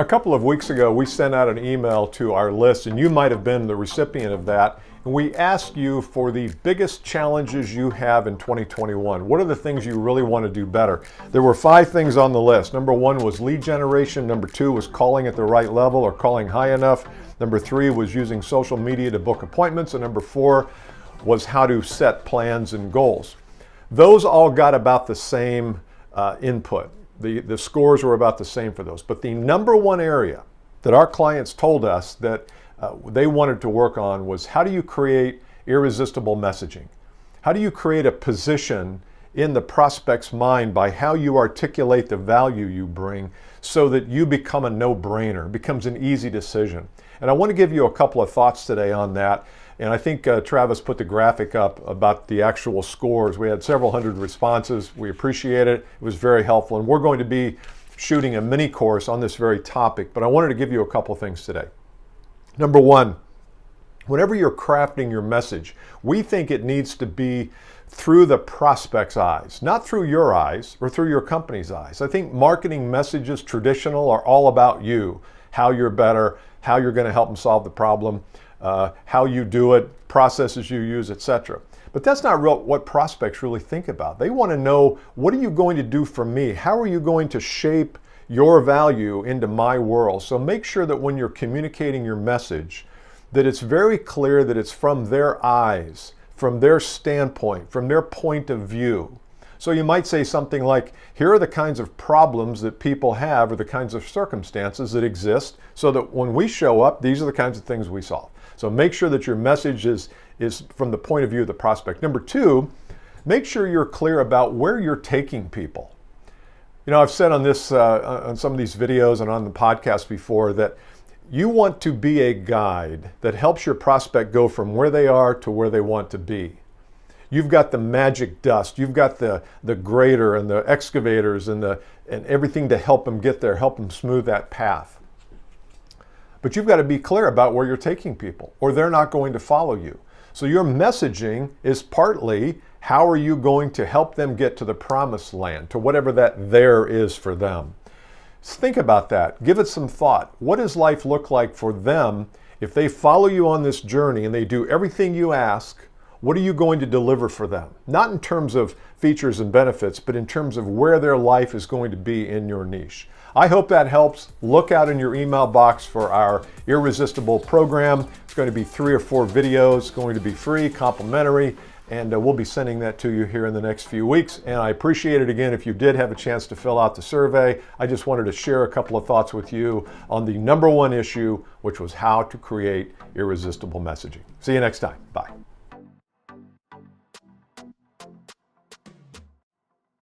A couple of weeks ago, we sent out an email to our list, and you might have been the recipient of that. And we asked you for the biggest challenges you have in 2021. What are the things you really want to do better? There were 5 things on the list. Number 1 was lead generation. Number 2 was calling at the right level or calling high enough. Number 3 was using social media to book appointments. And number 4 was how to set plans and goals. Those all got about the same input. The scores were about the same for those. But the number 1 area that our clients told us that they wanted to work on was, how do you create irresistible messaging? How do you create a position in the prospect's mind by how you articulate the value you bring so that you become a no-brainer, becomes an easy decision? And I want to give you a couple of thoughts today on that. And I think Travis put the graphic up about the actual scores. We had several hundred responses. We appreciate it. It was very helpful. And we're going to be shooting a mini course on this very topic. But I wanted to give you a couple of things today. Number 1, whenever you're crafting your message, we think it needs to be through the prospect's eyes, not through your eyes or through your company's eyes. I think marketing messages, traditional, are all about you, how you're better, how you're going to help them solve the problem, how you do it, processes you use, etc. But that's not what prospects really think about. They want to know, what are you going to do for me? How are you going to shape your value into my world? So make sure that when you're communicating your message, that it's very clear that it's from their eyes, from their standpoint, from their point of view. So you might say something like, here are the kinds of problems that people have, or the kinds of circumstances that exist, so that when we show up, these are the kinds of things we solve. So make sure that your message is from the point of view of the prospect. Number 2, make sure you're clear about where you're taking people. You know, I've said on this, on some of these videos and on the podcast before, that you want to be a guide that helps your prospect go from where they are to where they want to be. You've got the magic dust. You've got the grader and the excavators and everything to help them get there, help them smooth that path. But you've got to be clear about where you're taking people, or they're not going to follow you. So your messaging is partly, how are you going to help them get to the promised land, to whatever that there is for them? Think about that. Give it some thought. What does life look like for them if they follow you on this journey and they do everything you ask? What are you going to deliver for them? Not in terms of features and benefits, but in terms of where their life is going to be in your niche. I hope that helps. Look out in your email box for our Irresistible program. It's going to be 3 or 4 videos, going to be free, complimentary, and we'll be sending that to you here in the next few weeks. And I appreciate it again if you did have a chance to fill out the survey. I just wanted to share a couple of thoughts with you on the number 1 issue, which was how to create irresistible messaging. See you next time.